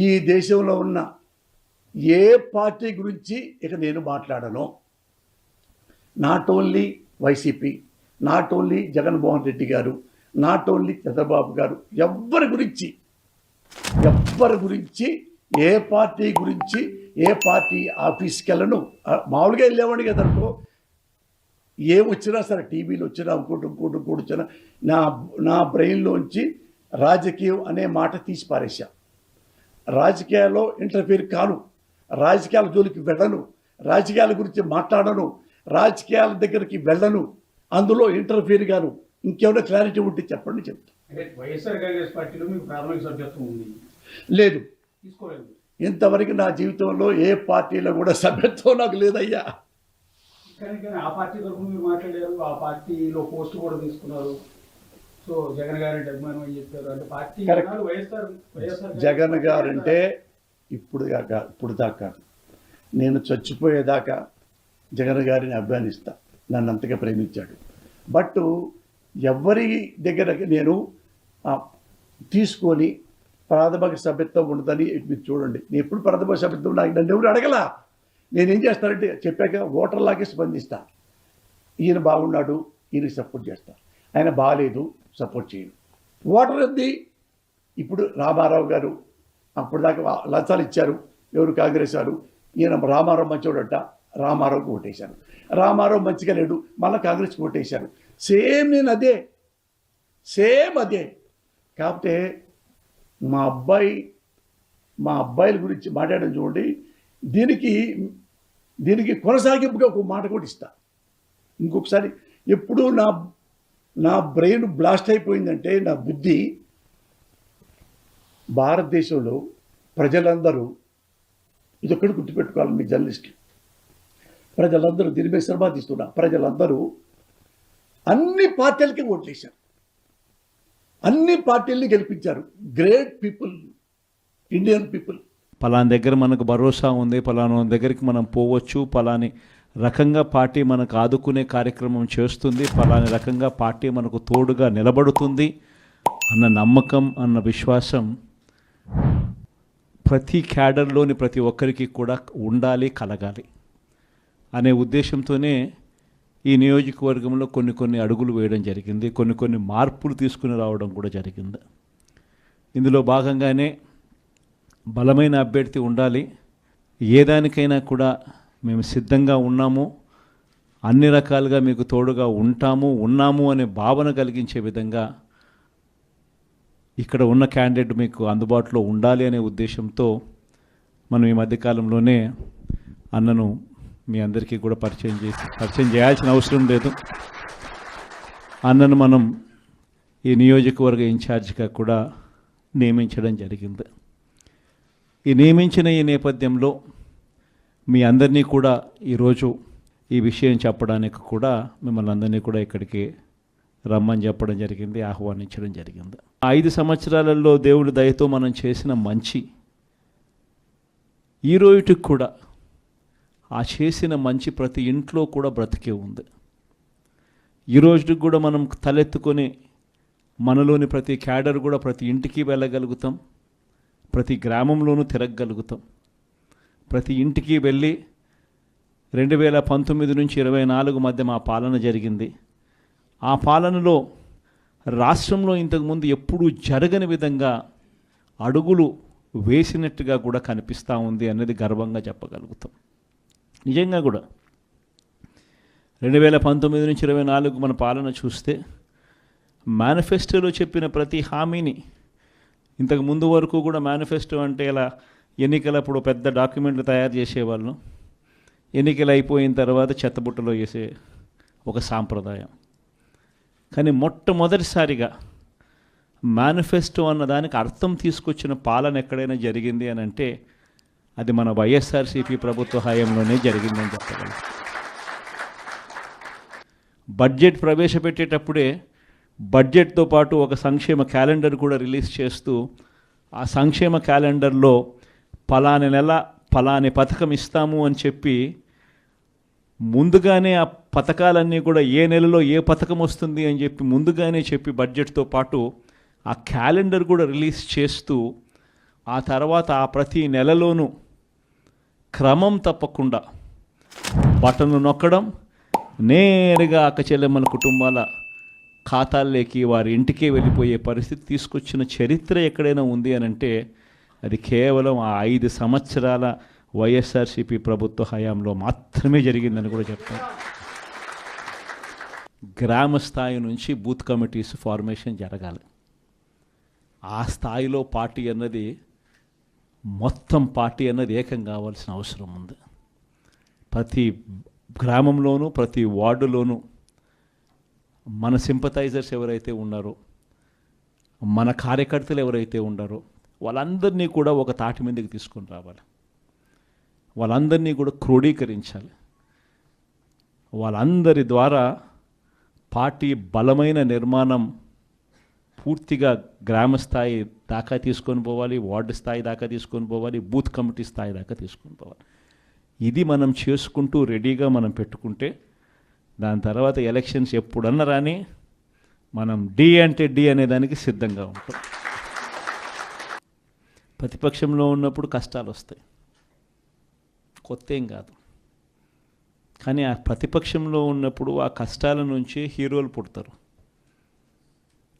ఈ దేశంలో ఉన్న ఏ పార్టీ గురించి ఇక నేను మాట్లాడను. Not only YCP, not only Jaganmohan Reddy గారు, నాట్ ఓన్లీ చంద్రబాబు గారు, ఎవ్వరి గురించి ఏ పార్టీ గురించి ఏ పార్టీ ఆఫీస్కి వెళ్ళను. మామూలుగా వెళ్ళేవాడిని కదనుకో, ఏం వచ్చినా సరే, టీవీలో వచ్చినా ఇంకోటి వచ్చినా నా బ్రెయిన్లోంచి రాజకీయం అనే మాట తీసి పారేశా. రాజకీయాల్లో ఇంటర్ఫీర్ కాను, రాజకీయాల జోలికి వెళ్ళను, రాజకీయాల గురించి మాట్లాడను, రాజకీయాల దగ్గరికి వెళ్ళను, అందులో ఇంటర్ఫీర్ గాను. ఇంకేమైనా క్లారిటీ ఉంటే చెప్పండి, చెప్తా. వైఎస్ఆర్ కాంగ్రెస్ పార్టీలో మీకు ప్రాథమిక సభ్యత్వం ఉంది? లేదు, తీసుకోలేదు. ఇంతవరకు నా జీవితంలో ఏ పార్టీలో కూడా సభ్యత్వం నాకు లేదయ్యా. కానీ ఆ పార్టీ తరఫున మీరు మాట్లాడారు, ఆ పార్టీలో పోస్ట్ కూడా తీసుకున్నారు. సో జగన్ గారంటే అభిమానం అని చెప్పారు. అంటే పార్టీ వైఎస్ఆర్ జగన్ గారంటే ఇప్పుడు దాకా నేను చచ్చిపోయేదాకా జగన్ గారిని అభిమానిస్తా. నన్ను అంతగా ప్రేమించాడు. బట్ ఎవరి దగ్గర నేను తీసుకొని ప్రాథమిక సభ్యత్వం ఉండదని మీరు చూడండి. నేను ఎప్పుడు ప్రాథమిక సభ్యత్వం నన్ను ఎవరు అడగలా. నేనేం చేస్తానంటే చెప్పాక ఓటర్లాగే స్పందిస్తా. ఈయన బాగున్నాడు, ఈయనకి సపోర్ట్ చేస్తా, ఆయన బాగాలేదు సపోర్ట్ చేయను. ఓటర్ ఉంది. ఇప్పుడు రామారావు గారు అప్పుడు దాకా లంచాలు ఇచ్చారు, ఎవరు కాంగ్రెస్ వారు. ఈయన రామారావు మంచోడట, రామారావుకి ఓటేశారు. రామారావు మంచిగా లేడు, మళ్ళీ కాంగ్రెస్కి ఓటేశారు. సేమ్ నేను అదే. కాకపోతే మా అబ్బాయిల గురించి మాట్లాడడం చూడండి. దీనికి కొనసాగింపుగా ఒక మాట కూడా ఇస్తా. ఇంకొకసారి ఎప్పుడు నా బ్రెయిన్ బ్లాస్ట్ అయిపోయిందంటే, నా బుద్ధి, భారతదేశంలో ప్రజలందరూ ఇదొక్కటి గుర్తుపెట్టుకోవాలి మీ జర్నలిస్టులు. ప్రజలందరూ దీని మీద శ్రమ తీస్తున్నా. ప్రజలందరూ అన్ని పార్టీలకి ఓట్లేశారు, అన్ని పార్టీల్ని గెలిపించారు. Great people, Indian people. పలానా దగ్గర మనకు భరోసా ఉంది, పలానా దగ్గరికి మనం పోవచ్చు, పలాని రకంగా పార్టీ మనకు ఆదుకునే కార్యక్రమం చేస్తుంది, పలాని రకంగా పార్టీ మనకు తోడుగా నిలబడుతుంది అన్న నమ్మకం, అన్న విశ్వాసం ప్రతి క్యాడర్లోని ప్రతి ఒక్కరికి కూడా ఉండాలి, కలగాలి అనే ఉద్దేశంతోనే ఈ నియోజకవర్గంలో కొన్ని అడుగులు వేయడం జరిగింది, కొన్ని మార్పులు తీసుకుని రావడం కూడా జరిగింది. ఇందులో భాగంగానే బలమైన అభ్యర్థి ఉండాలి, ఏ దానికైనా కూడా మేము సిద్ధంగా ఉన్నాము, అన్ని రకాలుగా మీకు తోడుగా ఉన్నాము అనే భావన కలిగించే విధంగా ఇక్కడ ఉన్న క్యాండిడేట్ మీకు అందుబాటులో ఉండాలి అనే ఉద్దేశంతో మనం ఈ మధ్యకాలంలోనే అన్నను మీ అందరికీ కూడా పరిచయం చేయాల్సిన అవసరం లేదు. అన్నను మనం ఈ నియోజకవర్గ ఇన్ఛార్జిగా కూడా నియమించడం జరిగింది. ఈ నియమించిన ఈ నేపథ్యంలో మీ అందరినీ కూడా ఈరోజు ఈ విషయం చెప్పడానికి కూడా మిమ్మల్ని అందరినీ కూడా ఇక్కడికి రమ్మని చెప్పడం జరిగింది, ఆహ్వానించడం జరిగింది. 5 సంవత్సరాలలో దేవుడి దయతో మనం చేసిన మంచి ఈ రోజుకి కూడా ఆ చేసిన మంచి ప్రతి ఇంట్లో కూడా బ్రతికే ఉంది. ఈ రోజుకి కూడా మనం తలెత్తుకొని మనలోని ప్రతి క్యాడర్ కూడా ప్రతి ఇంటికి వెళ్ళగలుగుతాం, ప్రతి గ్రామంలోనూ తిరగగలుగుతాం. ప్రతి ఇంటికి వెళ్ళి 2019 నుంచి 24 మధ్య మా పాలన జరిగింది. ఆ పాలనలో రాష్ట్రంలో ఇంతకుముందు ఎప్పుడూ జరగని విధంగా అడుగులు వేసినట్టుగా కూడా కనిపిస్తూ ఉంది అనేది గర్వంగా చెప్పగలుగుతాం. నిజంగా కూడా 2019 నుంచి 24 మన పాలన చూస్తే మేనిఫెస్టోలో చెప్పిన ప్రతి హామీని, ఇంతకు ముందు వరకు కూడా మేనిఫెస్టో అంటే ఇలా ఎన్నికలప్పుడు పెద్ద డాక్యుమెంట్లు తయారు చేసేవాళ్ళం, ఎన్నికలు అయిపోయిన తర్వాత చెత్తబుట్టలో వేసే ఒక సాంప్రదాయం. కానీ మొట్టమొదటిసారిగా మేనిఫెస్టో అన్న దానికి అర్థం తీసుకొచ్చిన పాలన ఎక్కడైనా జరిగింది అని అంటే అది మన వైఎస్ఆర్సీపీ ప్రభుత్వ హయాంలోనే జరిగిందని చెప్పగలం. బడ్జెట్ ప్రవేశపెట్టేటప్పుడే బడ్జెట్తో పాటు ఒక సంక్షేమ క్యాలెండర్ కూడా రిలీజ్ చేస్తూ ఆ సంక్షేమ క్యాలెండర్లో పలాని నెల పలాని పథకం ఇస్తాము అని చెప్పి ముందుగానే ఆ పథకాలన్నీ కూడా ఏ నెలలో ఏ పథకం వస్తుంది అని చెప్పి ముందుగానే చెప్పి బడ్జెట్తో పాటు ఆ క్యాలెండర్ కూడా రిలీజ్ చేస్తూ ఆ తర్వాత ఆ ప్రతి నెలలోనూ క్రమం తప్పకుండా బటన్ను నొక్కడం, నేరుగా అక్కచెల్లెమ్మల కుటుంబాల ఖాతాల్లోకి వారి ఇంటికే వెళ్ళిపోయే పరిస్థితి తీసుకొచ్చిన చరిత్ర ఎక్కడైనా ఉంది అని అంటే అది కేవలం ఆ 5 సంవత్సరాల వైఎస్ఆర్సీపీ ప్రభుత్వ హయాంలో మాత్రమే జరిగిందని కూడా చెప్తాను. గ్రామ స్థాయి నుంచి బూత్ కమిటీస్ ఫార్మేషన్ జరగాలి. ఆ స్థాయిలో పార్టీ అన్నది మొత్తం పార్టీ అన్నది ఏకం కావాల్సిన అవసరం ఉంది. ప్రతి గ్రామంలోనూ ప్రతి వార్డులోనూ మన సింపథైజర్స్ ఎవరైతే ఉన్నారో, మన కార్యకర్తలు ఎవరైతే ఉన్నారో వాళ్ళందరినీ కూడా ఒక తాటి మీదకి తీసుకొని రావాలి. వాళ్ళందరినీ కూడా క్రోడీకరించాలి. వాళ్ళందరి ద్వారా పార్టీ బలమైన నిర్మాణం పూర్తిగా గ్రామ స్థాయి దాకా తీసుకొని పోవాలి, వార్డు స్థాయి దాకా తీసుకొని పోవాలి, బూత్ కమిటీ స్థాయి దాకా తీసుకొని పోవాలి. ఇది మనం చేసుకుంటూ రెడీగా మనం పెట్టుకుంటే దాని తర్వాత ఎలక్షన్స్ ఎప్పుడన్నా రాని మనం డి అంటే డి అనే దానికి సిద్ధంగా ఉంటాం. ప్రతిపక్షంలో ఉన్నప్పుడు కష్టాలు వస్తాయి, కొత్త ఏం కాదు. కానీ ఆ ప్రతిపక్షంలో ఉన్నప్పుడు ఆ కష్టాల నుంచి హీరోలు పుడతారు,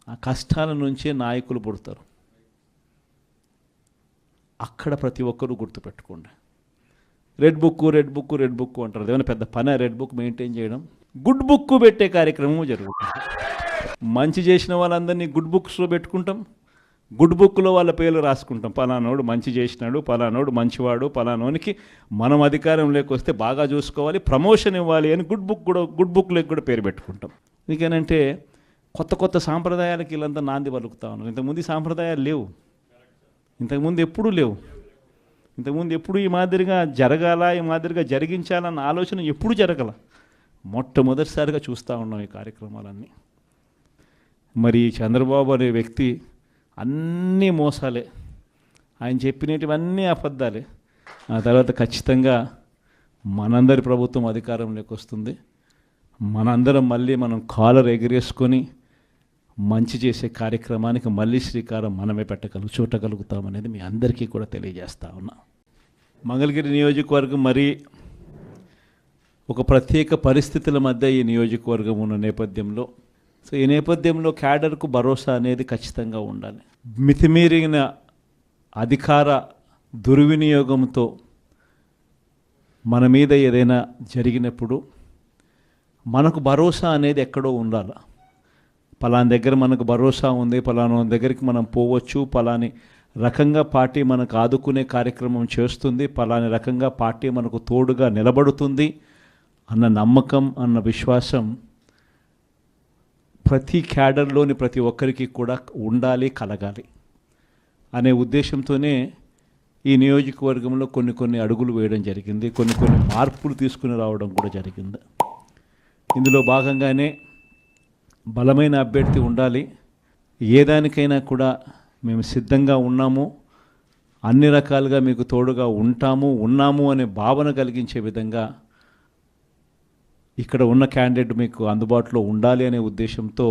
ఆ కష్టాల నుంచే నాయకులు పుడతారు. అక్కడ ప్రతి ఒక్కరూ గుర్తుపెట్టుకోండి. రెడ్ బుక్ అంటారు. ఏమైనా పెద్ద పని రెడ్ బుక్ మెయింటైన్ చేయడం? గుడ్ బుక్ పెట్టే కార్యక్రమం జరుగుతుంది. మంచి చేసిన వాళ్ళందరినీ గుడ్ బుక్స్లో పెట్టుకుంటాం, గుడ్ బుక్లో వాళ్ళ పేర్లు రాసుకుంటాం. పలానోడు మంచి చేసినాడు, పలానోడు మంచివాడు, పలానోనికి మనం అధికారంలోకి వస్తే బాగా చూసుకోవాలి, ప్రమోషన్ ఇవ్వాలి అని గుడ్ బుక్లోకి కూడా పేరు పెట్టుకుంటాం. ఎందుకనంటే కొత్త సాంప్రదాయాలకి వీళ్ళంతా నాంది పలుకుతా ఉన్నారు. ఇంతకుముందు ఈ సాంప్రదాయాలు లేవు, ఇంతకుముందు ఎప్పుడూ లేవు. ఇంతకుముందు ఎప్పుడు ఈ మాదిరిగా జరగాల, ఈ మాదిరిగా జరిగించాలన్న ఆలోచన ఎప్పుడు జరగల. మొట్టమొదటిసారిగా చూస్తూ ఉన్నాం ఈ కార్యక్రమాలన్నీ. మరి చంద్రబాబు అనే వ్యక్తి అన్నీ మోసాలే, ఆయన చెప్పినటువన్నీ అబద్ధాలే. ఆ తర్వాత ఖచ్చితంగా మనందరి ప్రభుత్వం అధికారంలోకి వస్తుంది. మనందరం మళ్ళీ మనం కాలర్ ఎగిరేసుకొని మంచి చేసే కార్యక్రమానికి మళ్ళీ శ్రీకారం మనమే చూడగలుగుతామనేది మీ అందరికీ కూడా తెలియజేస్తా ఉన్నా. మంగళగిరి నియోజకవర్గం మరి ఒక ప్రత్యేక పరిస్థితుల మధ్య ఈ నియోజకవర్గం ఉన్న నేపథ్యంలో, సో ఈ నేపథ్యంలో క్యాడర్కు భరోసా అనేది ఖచ్చితంగా ఉండాలి. మితిమీరిన అధికార దుర్వినియోగంతో మన మీద ఏదైనా జరిగినప్పుడు మనకు భరోసా అనేది ఎక్కడో ఉండాలి. పలానా దగ్గర మనకు భరోసా ఉంది, పలానా దగ్గరికి మనం పోవచ్చు, పలాని రకంగా పార్టీ మనకు ఆదుకునే కార్యక్రమం చేస్తుంది, పలాని రకంగా పార్టీ మనకు తోడుగా నిలబడుతుంది అన్న నమ్మకం, అన్న విశ్వాసం ప్రతి క్యాడర్లోని ప్రతి ఒక్కరికి కూడా ఉండాలి, కలగాలి అనే ఉద్దేశంతోనే ఈ నియోజకవర్గంలో కొన్ని అడుగులు వేయడం జరిగింది, కొన్ని మార్పులు తీసుకుని రావడం కూడా జరిగింది. ఇందులో భాగంగానే బలమైన అభ్యర్థి ఉండాలి, ఏ దానికైనా కూడా మేము సిద్ధంగా ఉన్నాము, అన్ని రకాలుగా మీకు తోడుగా ఉన్నాము అనే భావన కలిగించే విధంగా ఇక్కడ ఉన్న క్యాండిడేట్ మీకు అందుబాటులో ఉండాలి అనే ఉద్దేశంతో